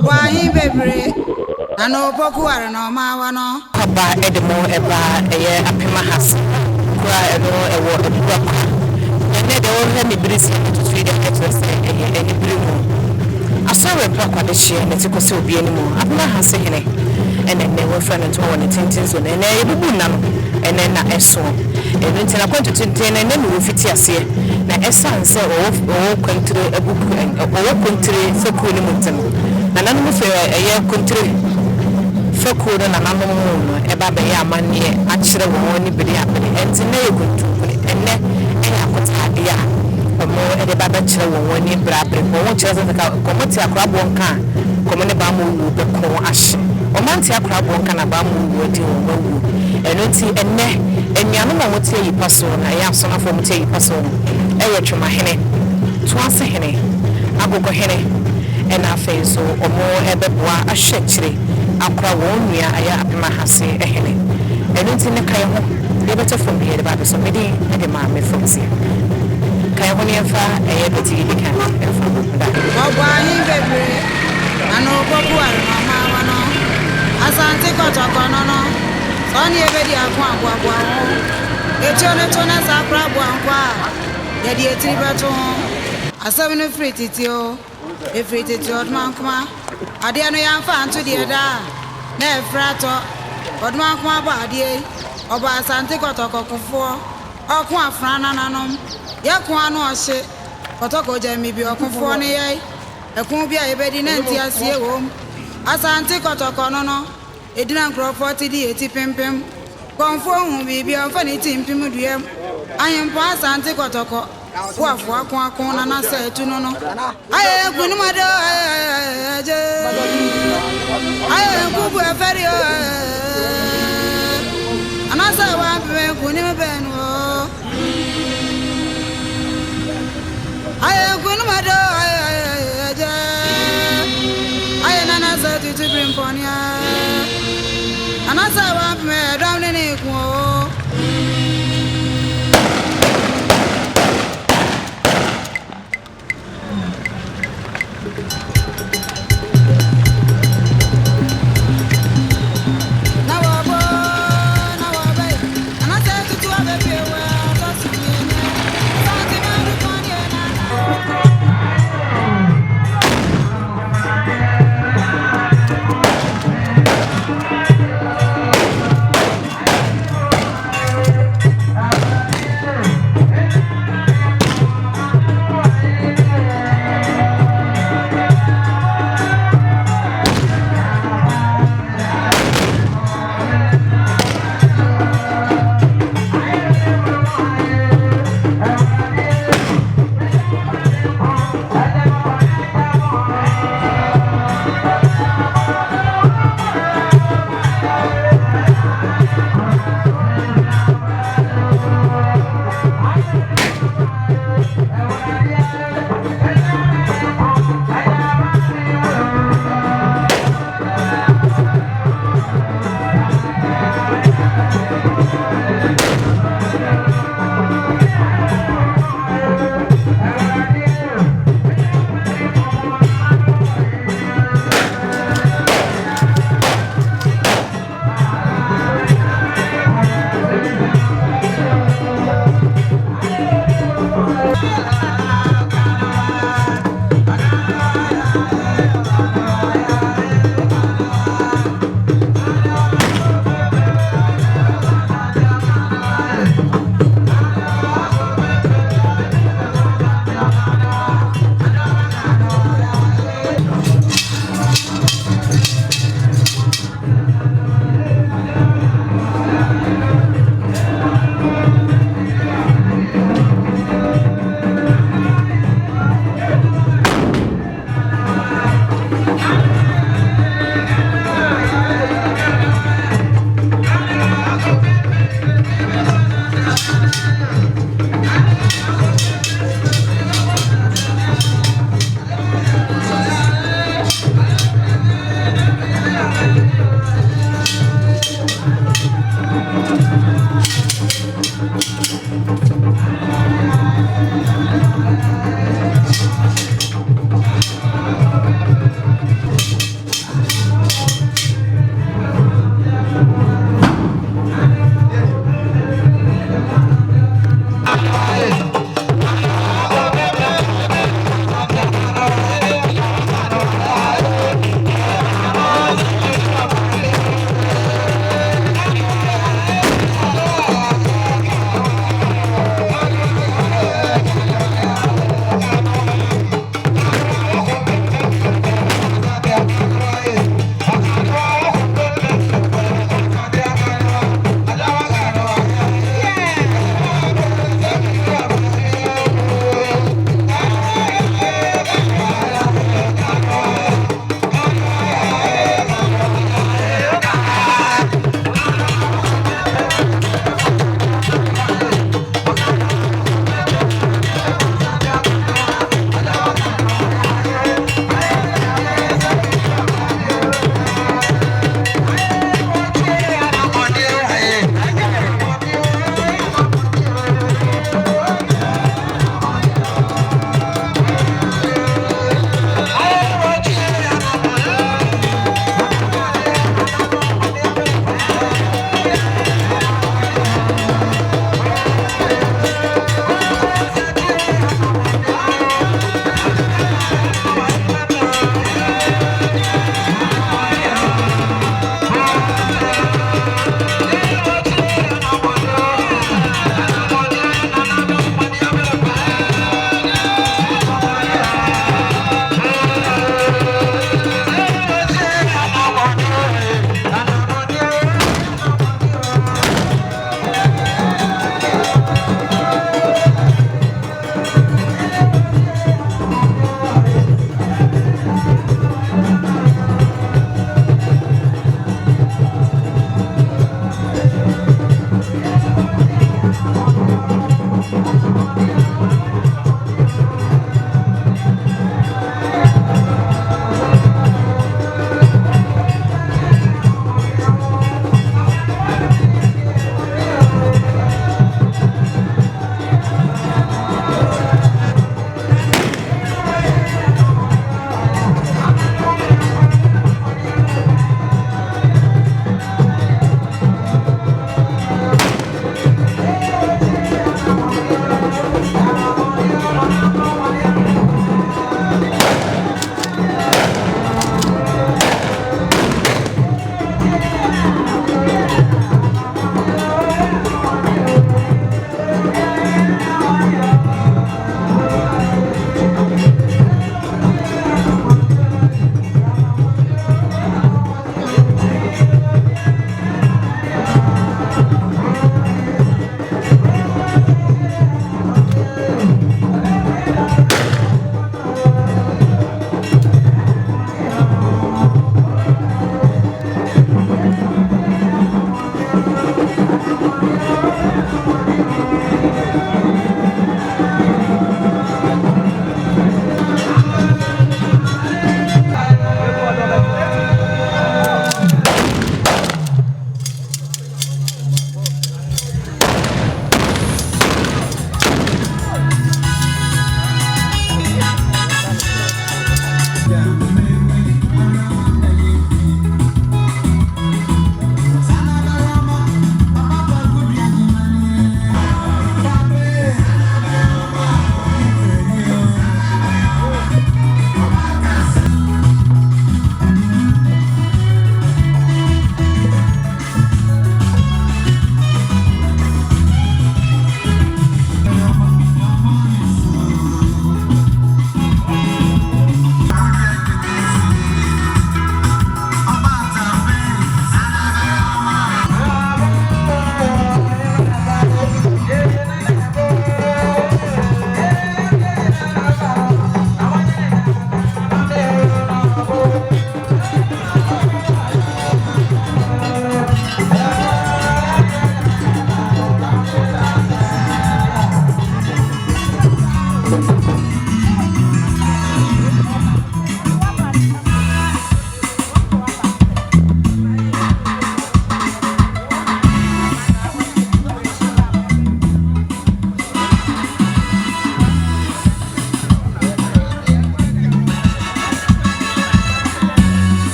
Obahi bebre. Ano poku are no ma wa no. Aba edemo eba eye Apemhase. Kwa eno ewo ebua kwa. Ene de wo hwe me brisi to three de express eye brimu. Asore bra kwa de hye ne tikose obi animu. Apemhase Hene. Ene ne wo fra ne to won tintin so ne ebubu na no. Ene na eso. Enu ntina kwantu tintin ne ne wo fiti ase. Na essence o Kontire ebuku o Kontire Fekou ni mutem. Nananum fe eye Kontire Fekou no Nananum no eba be ya amane a kire wo ni biri abere enti na yekuntu enne eya kotade ya omo ede baba kire wo ni biri abere wo kire se ka komoti akra bonka komo ne ba mu wu be ko ahye omanti akra bonka na ba mu wu di wo wu eno ti enne enyano mo motie yi paso na ya so na fo motie yi paso ewe twema Hene tuase Hene agogo Hene ena afen so omo ebeboa ahwe kire akra wo nua aya Apemhase Hene eno ti ne kai ho de beto from here ba so medi e de ma me fonsi kai ho ne fa eye beti di kan e fa da Obahi bebre. Ano poku are no ma wa no. Asante kotoko no no. Soni ebedi akwa agwa ho. Etione tone sakra bwa nkwa. Yedi etiri beto. Asabi no free titio. E free titio odman kuma. Ade no yamfa anto de da. Na efrato. Odman kuma ba ade. Oba asante kotoko kufo. Okun afra nananom. Yakun anu ohye. Kotoko jemi bi okufo ne ye. Ekun bia ebedi na nti asie wo. Asante kotoko no no. Edina nkrofo ti di eti pempem. Konfo hu bibi onfa ni timpim duem. Ayempo asante kotoko. Wafo akon na na se etu no no. Aye kunu mado aje. Aye kubu eferi o. Anasa wa be kunu me benu o. Aye kunu mado aje. Aye nana se tu brimponia. Anasa wa me down ni ku.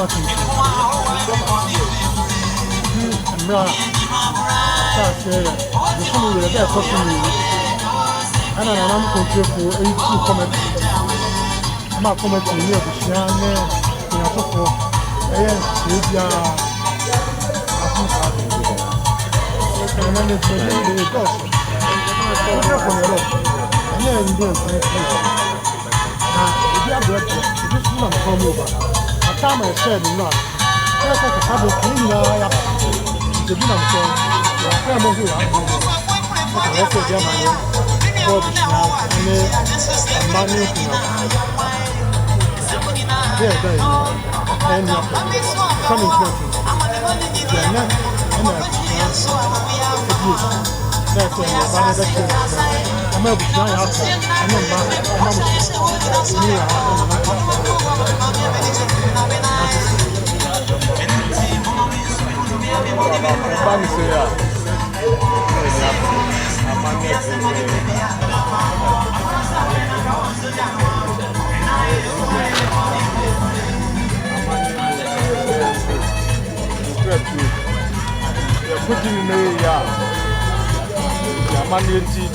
talking. Mra, that's the phone with that talking. And I'm going to 82 comments. I'm not commenting here to share. For Media, and then it's the dog. And then you do if you have breakfast, this woman come over. A time I said, no, that's like a couple of clean. The dinner from the family who are also Germany, Bob now, and a money. Yeah, and coming to yeah, that's I'm able to try out and then putting in the money and tea,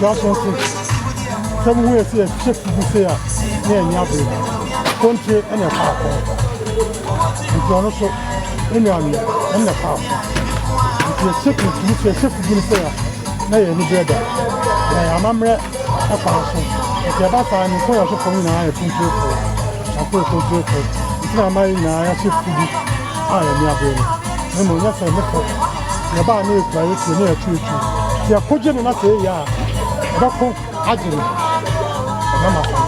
some some way to say shift to say near Yabu, Kontire and a park. If you are also in a park, if you are sick to say shift to say, nay, any better. I am a person. If you are about time, you call us from I think you I put to if you are my I shift to be I am Yabu. No, yes, I met the about me by it near church. You are putting in a say, yeah, I didn't. I'm not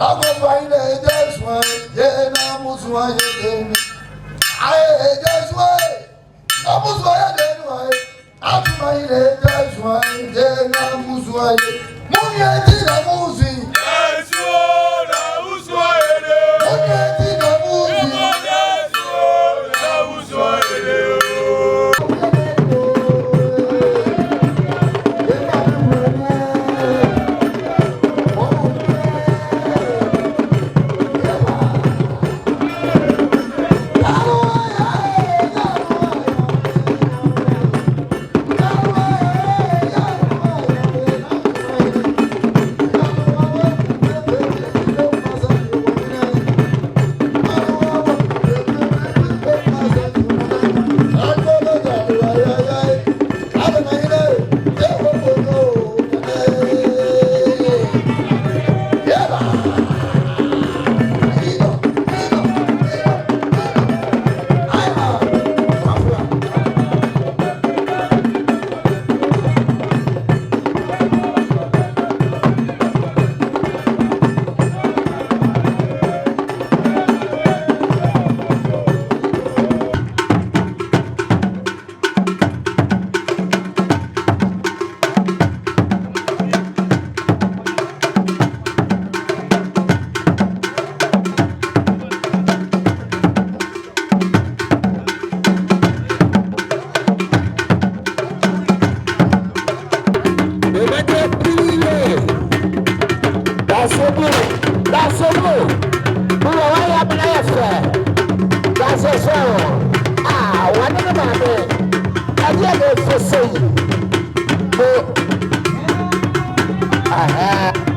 go find a just one, yeah, I was one. I just one. I was one. I find a just one, yeah, I was one. Munya dina muzi. Yes, I was one. Munya dina muzi. Yes, I was one. Aha.